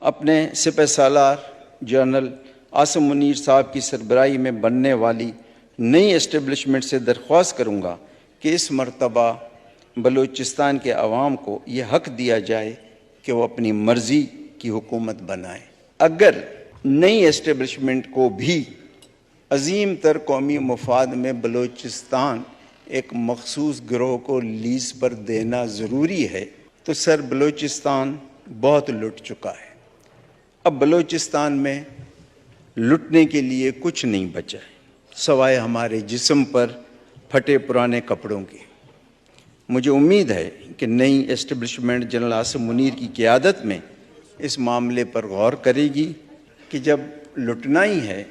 اپنے سپہ سالار جنرل عاصم منیر صاحب کی سربراہی میں بننے والی نئی اسٹیبلشمنٹ سے درخواست کروں گا کہ اس مرتبہ بلوچستان کے عوام کو یہ حق دیا جائے کہ وہ اپنی مرضی کی حکومت بنائیں۔ اگر نئی اسٹیبلشمنٹ کو بھی عظیم تر قومی مفاد میں بلوچستان ایک مخصوص گروہ کو لیز پر دینا ضروری ہے تو سر بلوچستان بہت لٹ چکا ہے۔ اب بلوچستان میں لٹنے کے لیے کچھ نہیں بچا ہے سوائے ہمارے جسم پر پھٹے پرانے کپڑوں کے۔ مجھے امید ہے کہ نئی اسٹیبلشمنٹ جنرل عاصم منیر کی قیادت میں اس معاملے پر غور کرے گی کہ جب لٹنا ہی ہے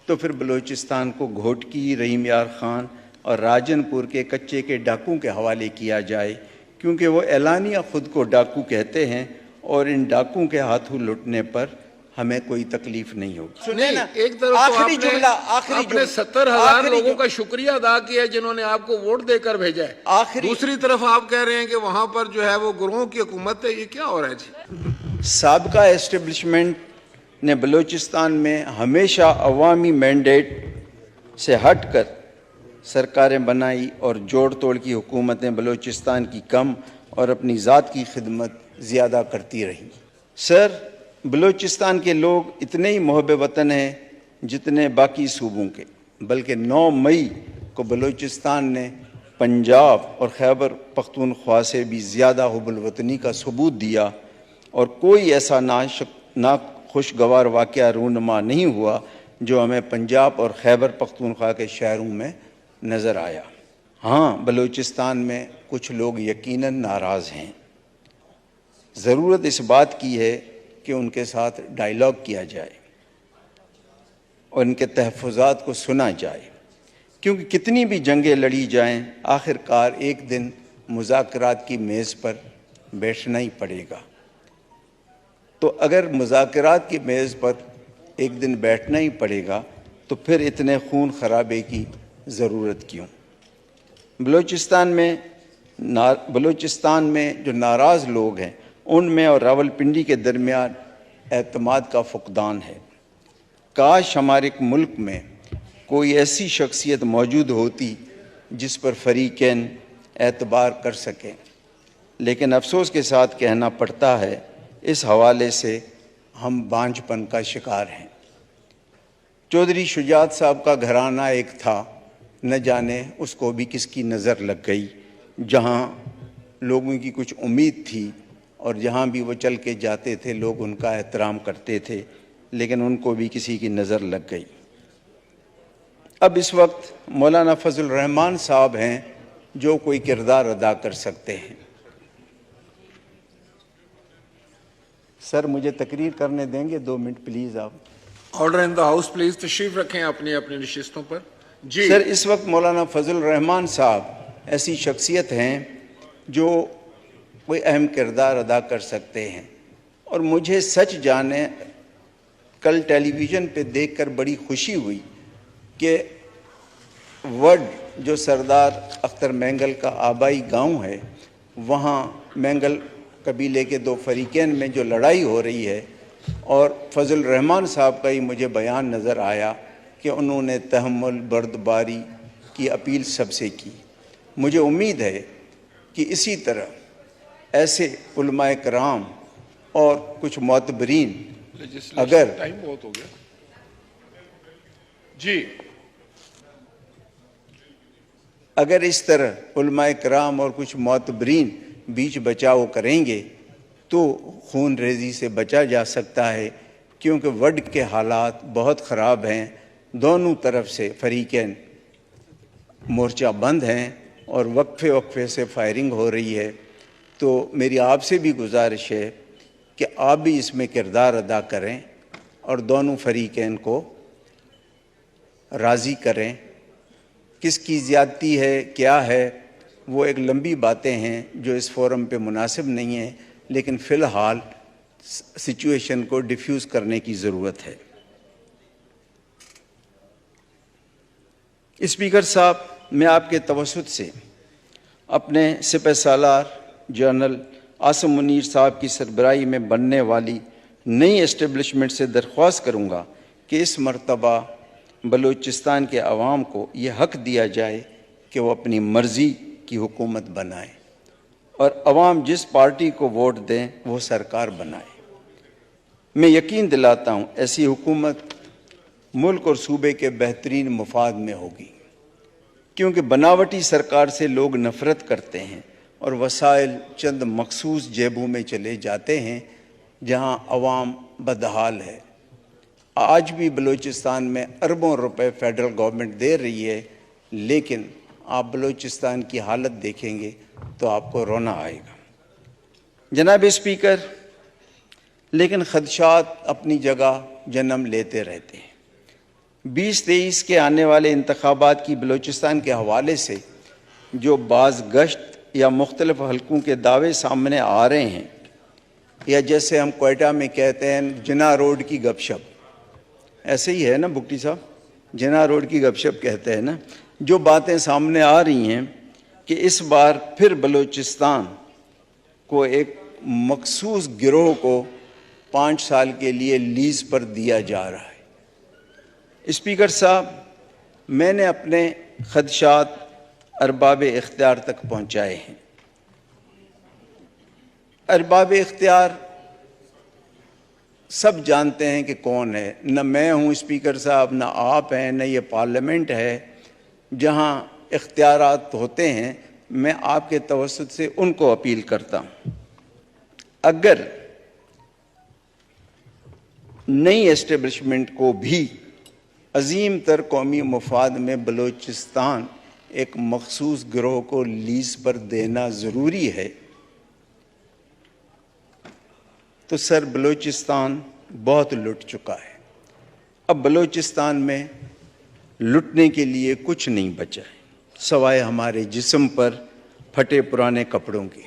تو پھر بلوچستان کو گھوٹکی، رحیم یار خان اور راجن پور کے کچے کے ڈاکوں کے حوالے کیا جائے، کیونکہ وہ اعلانیہ خود کو ڈاکو کہتے ہیں اور ان ڈاکوں کے ہاتھوں لٹنے پر ہمیں کوئی تکلیف نہیں ہوگی۔ نہیں، ایک طرف آخری جملہ آپ نے 70,000 لوگوں کا شکریہ ادا کیا ہے جنہوں نے آپ کو ووٹ دے کر بھیجا ہے، دوسری طرف آپ کہہ رہے ہیں کہ وہاں پر جو ہے وہ گروہوں کی حکومت ہے۔ یہ کیا ہو رہا ہے جی؟ سابقہ اسٹیبلشمنٹ نے بلوچستان میں ہمیشہ عوامی مینڈیٹ سے ہٹ کر سرکاریں بنائی اور جوڑ توڑ کی حکومتیں بلوچستان کی کم اور اپنی ذات کی خدمت زیادہ کرتی رہیں۔ سر، بلوچستان کے لوگ اتنے ہی محب وطن ہیں جتنے باقی صوبوں کے، بلکہ 9 مئی کو بلوچستان نے پنجاب اور خیبر پختونخوا سے بھی زیادہ حب الوطنی کا ثبوت دیا، اور کوئی ایسا ناخوشگوار واقعہ رونما نہیں ہوا جو ہمیں پنجاب اور خیبر پختونخوا کے شہروں میں نظر آیا۔ ہاں، بلوچستان میں کچھ لوگ یقیناً ناراض ہیں۔ ضرورت اس بات کی ہے کہ ان کے ساتھ ڈائیلاگ کیا جائے اور ان کے تحفظات کو سنا جائے، کیونکہ کتنی بھی جنگیں لڑی جائیں آخر کار ایک دن مذاکرات کی میز پر بیٹھنا ہی پڑے گا۔ تو اگر مذاکرات کی میز پر ایک دن بیٹھنا ہی پڑے گا تو پھر اتنے خون خرابے کی ضرورت کیوں؟ بلوچستان میں جو ناراض لوگ ہیں ان میں اور راولپنڈی کے درمیان اعتماد کا فقدان ہے۔ کاش ہمارے ملک میں کوئی ایسی شخصیت موجود ہوتی جس پر فریقین اعتبار کر سکیں، لیکن افسوس کے ساتھ کہنا پڑتا ہے اس حوالے سے ہم بانجھ پن کا شکار ہیں۔ چودھری شجاعت صاحب کا گھرانہ ایک تھا، نہ جانے اس کو بھی کس کی نظر لگ گئی، جہاں لوگوں کی کچھ امید تھی اور جہاں بھی وہ چل کے جاتے تھے لوگ ان کا احترام کرتے تھے، لیکن ان کو بھی کسی کی نظر لگ گئی۔ اب اس وقت مولانا فضل الرحمان صاحب ہیں جو کوئی کردار ادا کر سکتے ہیں۔ سر، مجھے تقریر کرنے دیں گے 2 منٹ پلیز؟ آپ order in the house please, تشریف رکھیں اپنی اپنی نشستوں پر۔ جی سر، اس وقت مولانا فضل الرحمان صاحب ایسی شخصیت ہیں جو کوئی اہم کردار ادا کر سکتے ہیں، اور مجھے سچ جانے کل ٹیلی ویژن پہ دیکھ کر بڑی خوشی ہوئی کہ وڈ جو سردار اختر مینگل کا آبائی گاؤں ہے، وہاں مینگل قبیلے کے 2 فریقین میں جو لڑائی ہو رہی ہے، اور فضل الرحمان صاحب کا ہی مجھے بیان نظر آیا کہ انہوں نے تحمل، بردباری کی اپیل سب سے کی۔ مجھے امید ہے کہ اسی طرح ایسے علماء کرام اور کچھ معتبرین اگر ٹائم بہت ہو گیا جی، اگر اس طرح علماء کرام اور کچھ معتبرین بیچ بچاؤ کریں گے تو خون ریزی سے بچا جا سکتا ہے، کیونکہ وڈ کے حالات بہت خراب ہیں، دونوں طرف سے فریقین مورچہ بند ہیں اور وقفے وقفے سے فائرنگ ہو رہی ہے۔ تو میری آپ سے بھی گزارش ہے کہ آپ بھی اس میں کردار ادا کریں اور دونوں فریقین کو راضی کریں۔ کس کی زیادتی ہے، کیا ہے، وہ ایک لمبی باتیں ہیں جو اس فورم پہ مناسب نہیں ہیں، لیکن فی الحال سچویشن کو ڈیفیوز کرنے کی ضرورت ہے۔ اسپیکر صاحب، میں آپ کے توسط سے اپنے سپہ سالار جنرل عاصم منیر صاحب کی سربراہی میں بننے والی نئی اسٹیبلشمنٹ سے درخواست کروں گا کہ اس مرتبہ بلوچستان کے عوام کو یہ حق دیا جائے کہ وہ اپنی مرضی کی حکومت بنائیں اور عوام جس پارٹی کو ووٹ دیں وہ سرکار بنائے۔ میں یقین دلاتا ہوں ایسی حکومت ملک اور صوبے کے بہترین مفاد میں ہوگی، کیونکہ بناوٹی سرکار سے لوگ نفرت کرتے ہیں اور وسائل چند مخصوص جیبوں میں چلے جاتے ہیں جہاں عوام بدحال ہے۔ آج بھی بلوچستان میں اربوں روپے فیڈرل گورنمنٹ دے رہی ہے، لیکن آپ بلوچستان کی حالت دیکھیں گے تو آپ کو رونا آئے گا۔ جناب اسپیکر، لیکن خدشات اپنی جگہ جنم لیتے رہتے ہیں۔ 2023 کے آنے والے انتخابات کی بلوچستان کے حوالے سے جو بعض گشت یا مختلف حلقوں کے دعوے سامنے آ رہے ہیں، یا جیسے ہم کوئٹہ میں کہتے ہیں جنا روڈ کی گپ شپ، ایسے ہی ہے نا بگٹی صاحب، جنا روڈ کی گپ شپ کہتے ہیں نا، جو باتیں سامنے آ رہی ہیں کہ اس بار پھر بلوچستان کو ایک مخصوص گروہ کو 5 سال کے لیے لیز پر دیا جا رہا ہے۔ اسپیکر صاحب، میں نے اپنے خدشات ارباب اختیار تک پہنچائے ہیں۔ ارباب اختیار سب جانتے ہیں کہ کون ہے، نہ میں ہوں اسپیکر صاحب، نہ آپ ہیں، نہ یہ پارلیمنٹ ہے جہاں اختیارات ہوتے ہیں۔ میں آپ کے توسط سے ان کو اپیل کرتا ہوں، اگر نئی اسٹیبلشمنٹ کو بھی عظیم تر قومی مفاد میں بلوچستان ایک مخصوص گروہ کو لیز پر دینا ضروری ہے، تو سر بلوچستان بہت لٹ چکا ہے۔ اب بلوچستان میں لٹنے کے لیے کچھ نہیں بچا ہے سوائے ہمارے جسم پر پھٹے پرانے کپڑوں کے۔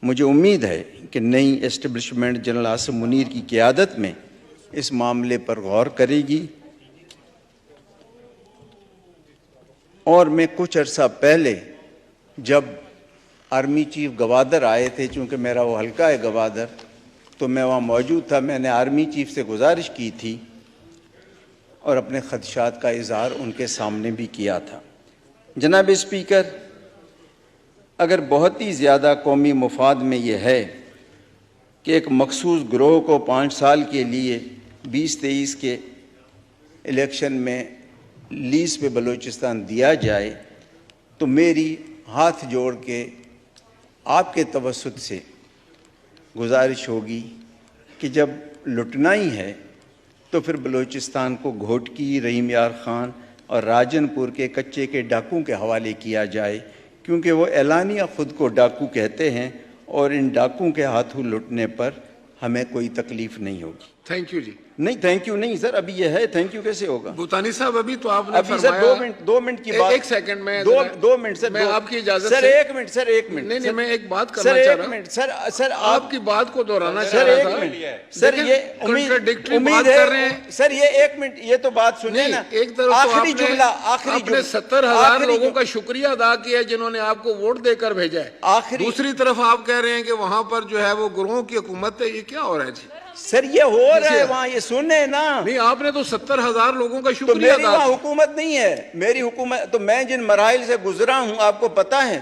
مجھے امید ہے کہ نئی اسٹیبلشمنٹ جنرل عاصم منیر کی قیادت میں اس معاملے پر غور کرے گی، اور میں کچھ عرصہ پہلے جب آرمی چیف گوادر آئے تھے، چونکہ میرا وہ حلقہ ہے گوادر، تو میں وہاں موجود تھا، میں نے آرمی چیف سے گزارش کی تھی اور اپنے خدشات کا اظہار ان کے سامنے بھی کیا تھا۔ جناب اسپیکر، اگر بہت ہی زیادہ قومی مفاد میں یہ ہے کہ ایک مخصوص گروہ کو 5 سال کے لیے 2023 کے الیکشن میں لیز پہ بلوچستان دیا جائے، تو میری ہاتھ جوڑ کے آپ کے توسط سے گزارش ہوگی کہ جب لٹنا ہی ہے تو پھر بلوچستان کو گھوٹکی، رحیم یار خان اور راجن پور کے کچے کے ڈاکوں کے حوالے کیا جائے، کیونکہ وہ اعلانیہ خود کو ڈاکو کہتے ہیں، اور ان ڈاکوں کے ہاتھوں لٹنے پر ہمیں کوئی تکلیف نہیں ہوگی۔ تھینک یو جی۔ نہیں تھینک یو نہیں سر، ابھی یہ ہے، تھینک یو کیسے ہوگا؟ بھوتانی صاحب، ابھی تو آپ نے ابھی سر فرمایا، 2 منٹ کی بات، ایک سیکنڈ میں 2 منٹ سر، میں آپ کی اجازت سر سے 1 منٹ سر، 1 منٹ نہیں، میں ایک بات سر، کرنا چاہ 1 رہا ہوں، منٹ سر، آپ کی بات کو دہرانا چاہ سر رہا 1 تھا منٹ سر، یہ کنٹراڈکٹری امید بات کر رہے ہے ہیں سر، یہ 1 منٹ، یہ تو بات سنیں نا، ایک طرف تو آخری جملہ، آپ نے 70,000 لوگوں کا شکریہ ادا کیا جنہوں نے آپ کو ووٹ دے کر بھیجا ہے، دوسری طرف آپ کہہ رہے ہیں کہ وہاں پر جو ہے وہ گروہوں کی حکومت ہے۔ یہ کیا ہو رہا ہے جی؟ سر یہ ہو رہا ہے وہاں، یہ سنیں نا، نہیں، آپ نے تو 70,000 لوگوں کا تو شکریہ میری ادا وہاں کیا۔ حکومت نہیں ہے، میری حکومت تو میں جن مراحل سے گزرا ہوں آپ کو پتا ہے،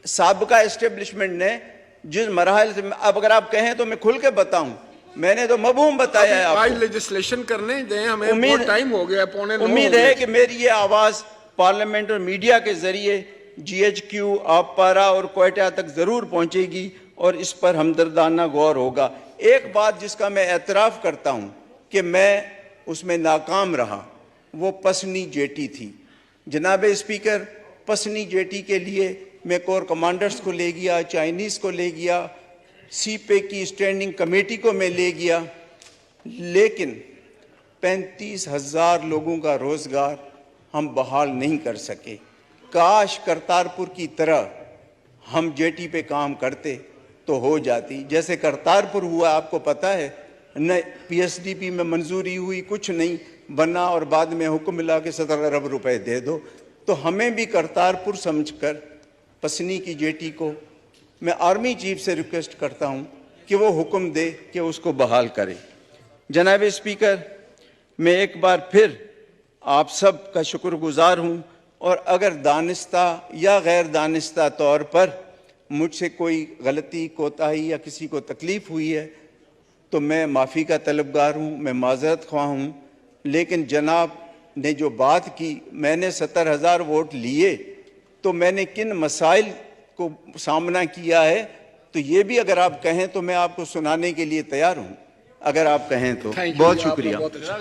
سابقہ اسٹیبلشمنٹ نے جن مراحل سے، اب اگر آپ کہیں تو میں کھل کے بتاؤں، میں نے تو مبہوم بتایا ہے آپ آج کو۔ لیجسلیشن کرنے دیں ہمیں، بہت ٹائم ہو گیا، 8:45 امید ہے کہ میری یہ آواز پارلیمنٹ اور میڈیا کے ذریعے GHQ، آپ پارا اور کوئٹہ تک ضرور پہنچے گی، اور اس پر ہمدردانہ غور ہوگا۔ ایک بات جس کا میں اعتراف کرتا ہوں کہ میں اس میں ناکام رہا، وہ پسنی جیٹی تھی۔ جناب اسپیکر، پسنی جیٹی کے لیے میں کور کمانڈرز کو لے گیا، چائنیز کو لے گیا، سی پے کی اسٹینڈنگ کمیٹی کو میں لے گیا، لیکن 35,000 لوگوں کا روزگار ہم بحال نہیں کر سکے۔ کاش کرتارپور کی طرح ہم جیٹی پہ کام کرتے تو ہو جاتی، جیسے کرتارپور ہوا، آپ کو پتہ ہے، نہ PSDP میں منظوری ہوئی، کچھ نہیں بنا، اور بعد میں حکم ملا کے 17 ارب روپے دے دو۔ تو ہمیں بھی کرتارپور سمجھ کر پسنی کی جیٹی کو، میں آرمی چیف سے ریکویسٹ کرتا ہوں کہ وہ حکم دے کہ اس کو بحال کرے۔ جناب اسپیکر، میں ایک بار پھر آپ سب کا شکر گزار ہوں، اور اگر دانستہ یا غیر دانستہ طور پر مجھ سے کوئی غلطی، کوتاہی یا کسی کو تکلیف ہوئی ہے تو میں معافی کا طلبگار ہوں، میں معذرت خواہ ہوں۔ لیکن جناب نے جو بات کی، میں نے 70,000 ووٹ لیے تو میں نے کن مسائل کو سامنا کیا ہے، تو یہ بھی اگر آپ کہیں تو میں آپ کو سنانے کے لیے تیار ہوں، اگر آپ کہیں تو۔ Thank you. بہت آپ کا شکریہ۔ بہت اچھا